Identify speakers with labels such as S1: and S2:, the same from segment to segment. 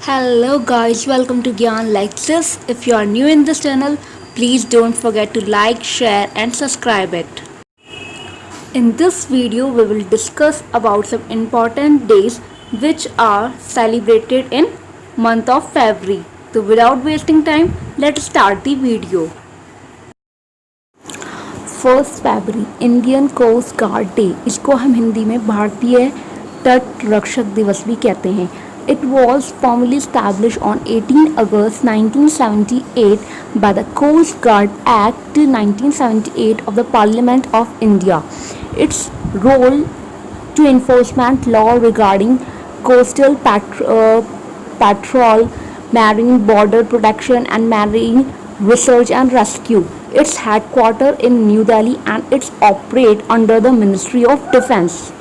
S1: Hello guys, welcome to Gyan Lectures. If you are new in this channel, please don't forget to like, share and subscribe it. In this video, we will discuss about some important days which are celebrated in month of February. So without wasting time, let's start the video. 1 फरवरी Indian coast guard day, इसको हम हिंदी में भारतीय तट रक्षक दिवस भी कहते हैं. It was formally established on 18 August 1978 by the Coast Guard Act 1978 of the Parliament of India. Its role to enforcement law regarding coastal patrol, marine border protection and marine research and rescue. Its headquarters in New Delhi and it's operate under the Ministry of Defence.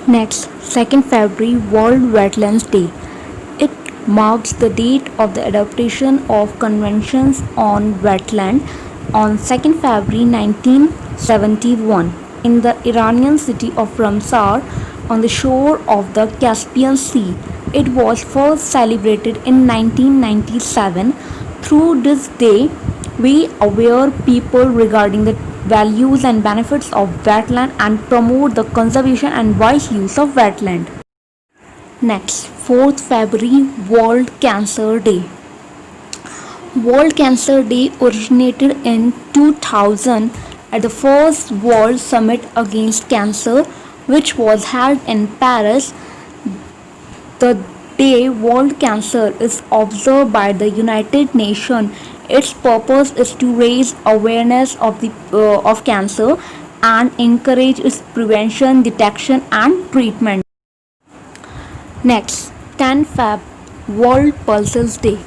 S1: Next, 2nd February World Wetlands Day. It marks the date of the adoption of conventions on wetland on 2nd February 1971 in the Iranian city of Ramsar on the shore of the Caspian Sea. It was first celebrated in 1997. Through this day, we aware people regarding the values and benefits of wetland and promote the conservation and wise use of wetland. Next, 4th February World Cancer Day. World Cancer Day originated in 2000 at the first World Summit Against Cancer, which was held in Paris. The day World Cancer is observed by the United Nations. Its purpose is to raise awareness of cancer and encourage its prevention, detection and treatment. Next, 10 Feb World Pulses Day.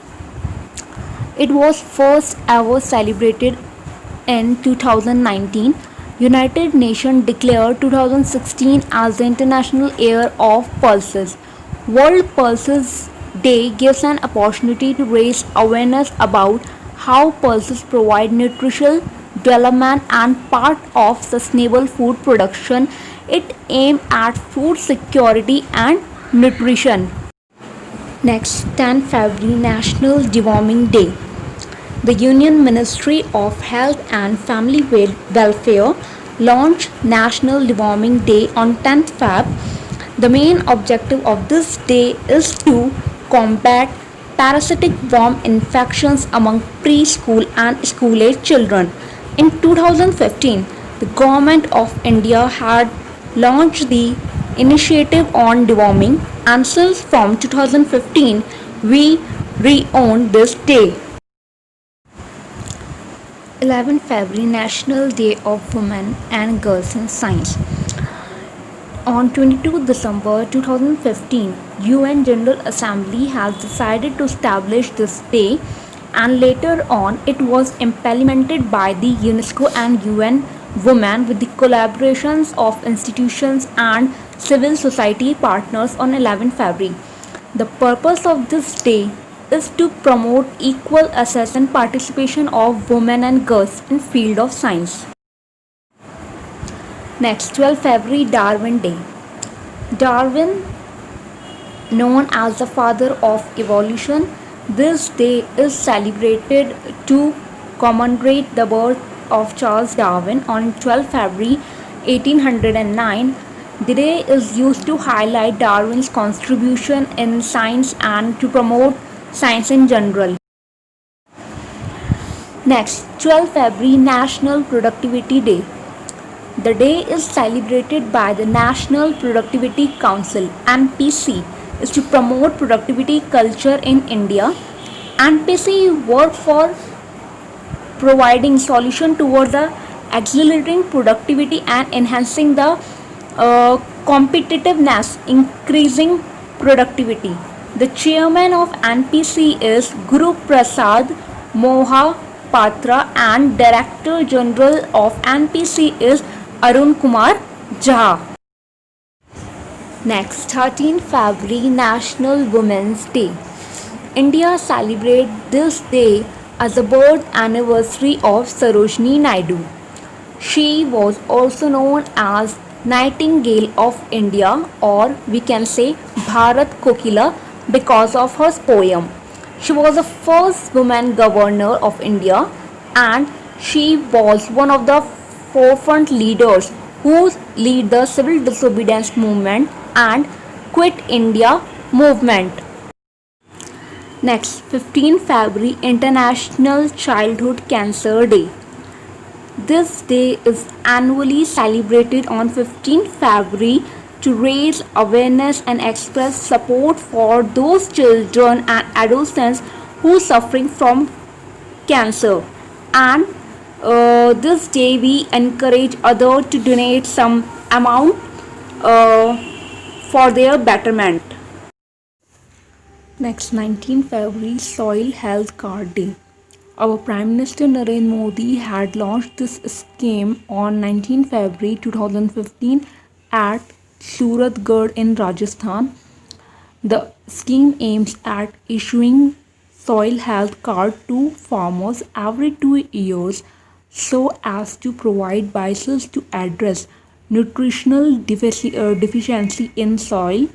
S1: It was first ever celebrated in 2019. United Nations declared 2016 as the International Year of Pulses. World Pulses Day gives an opportunity to raise awareness about how pulses provide nutritional development and part of sustainable food production. It aims at food security and nutrition. Next, 10 February National Deworming Day. The Union Ministry of Health and Family Welfare launched National Deworming Day on 10th Feb. The main objective of this day is to combat parasitic worm infections among preschool and school-age children. In 2015, the Government of India had launched the initiative on deworming, and since from 2015, we re-own this day. 11 February National Day of Women and Girls in Science. On 22 December 2015, UN General Assembly has decided to establish this day, and later on it was implemented by the UNESCO and UN Women with the collaborations of institutions and civil society partners on 11 February. The purpose of this day is to promote equal access and participation of women and girls in field of science. Next, 12 February Darwin Day. Darwin, known as the father of evolution, this day is celebrated to commemorate the birth of Charles Darwin on 12 February 1809. The day is used to highlight Darwin's contribution in science and to promote science in general. Next, 12 February National Productivity Day. The day is celebrated by the National Productivity Council (NPC) is to promote productivity culture in India. NPC work for providing solution towards the accelerating productivity and enhancing the competitiveness, increasing productivity. The chairman of NPC is Guru Prasad Mohapatra and Director General of NPC is Arun Kumar Jha. Next, 13 February National Women's Day. India celebrates this day as the birth anniversary of Sarojini Naidu. She was also known as Nightingale of India, or we can say Bharat Kokila, because of her poem. She was the first woman governor of India, and she was one of the forefront leaders who lead the civil disobedience movement and Quit India movement. Next, 15 February International Childhood Cancer Day. This day is annually celebrated on 15 February to raise awareness and express support for those children and adolescents who are suffering from cancer. And this day we encourage others to donate some amount uh, for their betterment. Next, 19 February Soil Health Card Day. Our Prime Minister Narendra Modi had launched this scheme on 19 February 2015 at Suratgarh in Rajasthan. The scheme aims at issuing soil health card to farmers every 2 years so as to provide bicycles to address nutritional deficiency in soil,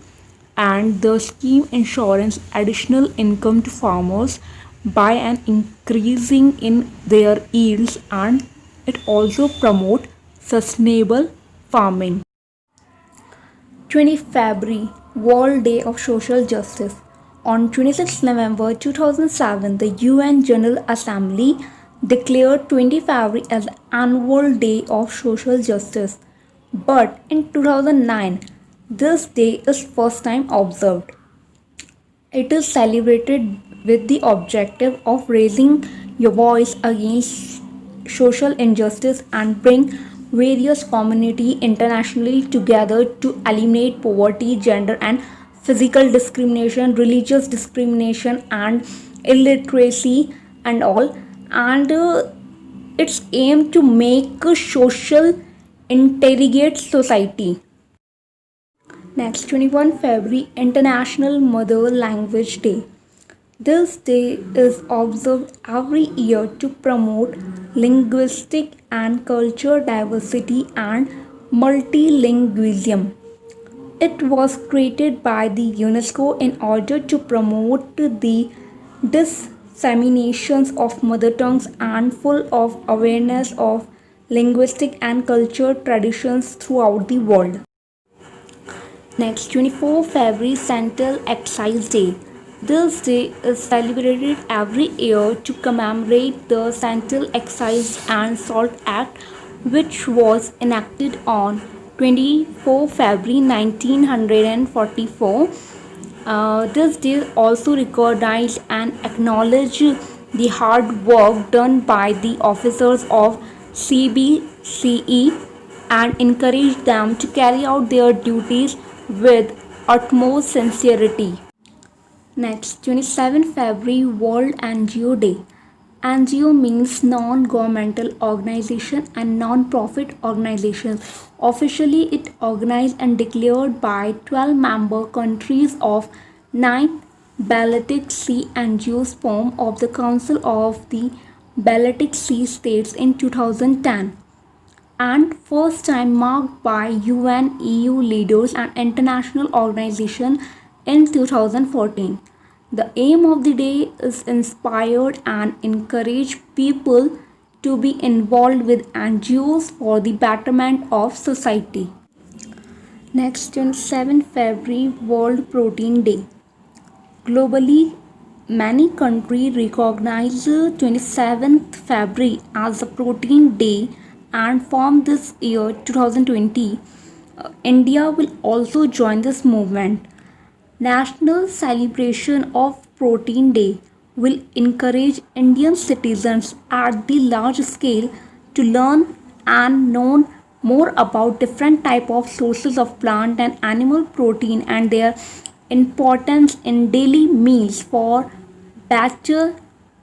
S1: and the scheme ensures additional income to farmers by an increasing in their yields, and it also promotes sustainable farming. 20 February World Day of Social Justice. On 26 November 2007, the UN General Assembly declared 20 February as the Annual Day of Social Justice. But in 2009, this day is first time observed. It is celebrated with the objective of raising your voice against social injustice and bring various community internationally together to eliminate poverty, gender and physical discrimination, religious discrimination and illiteracy and all. And it's aimed to make a social integrate society. Next, 21 February International Mother Language Day. This day is observed every year to promote linguistic and cultural diversity and multilingualism. It was created by the UNESCO in order to promote the disseminations of mother tongues and full of awareness of linguistic and cultural traditions throughout the world. Next, 24 February Central Excise Day. This day is celebrated every year to commemorate the Central Excise and Salt Act, which was enacted on 24 February 1944. This day also recognizes and acknowledges the hard work done by the officers of CBCE and encourage them to carry out their duties with utmost sincerity. Next, 27 February World NGO Day. NGO means non-governmental organization and non-profit organizations. Officially, it organized and declared by 12 member countries of 9 Baltic Sea NGOs form of the Council of the Baltic Sea States in 2010, and first time marked by UN, EU leaders and international organization in 2014. The aim of the day is inspire and encourage people to be involved with NGOs for the betterment of society. Next, 27 February World Protein Day. Globally, many countries recognize 27th February as the Protein Day, and from this year 2020, India will also join this movement. National celebration of Protein Day will encourage Indian citizens at the large scale to learn and know more about different type of sources of plant and animal protein and their importance in daily meals for better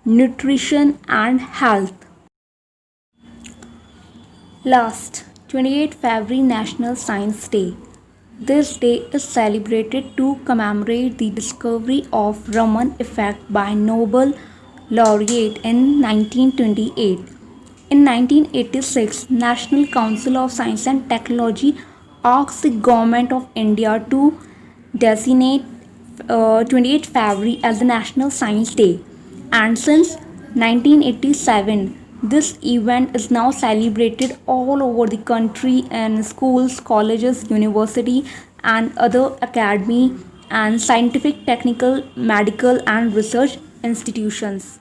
S1: nutrition and health. Last, 28 February National Science Day. This day is celebrated to commemorate the discovery of Raman effect by Nobel laureate in 1928. In 1986, National Council of Science and Technology asked the Government of India to designate 28th February as the National Science Day. And since 1987, this event is now celebrated all over the country in schools, colleges, university, and other academy and scientific, technical, medical, and research institutions.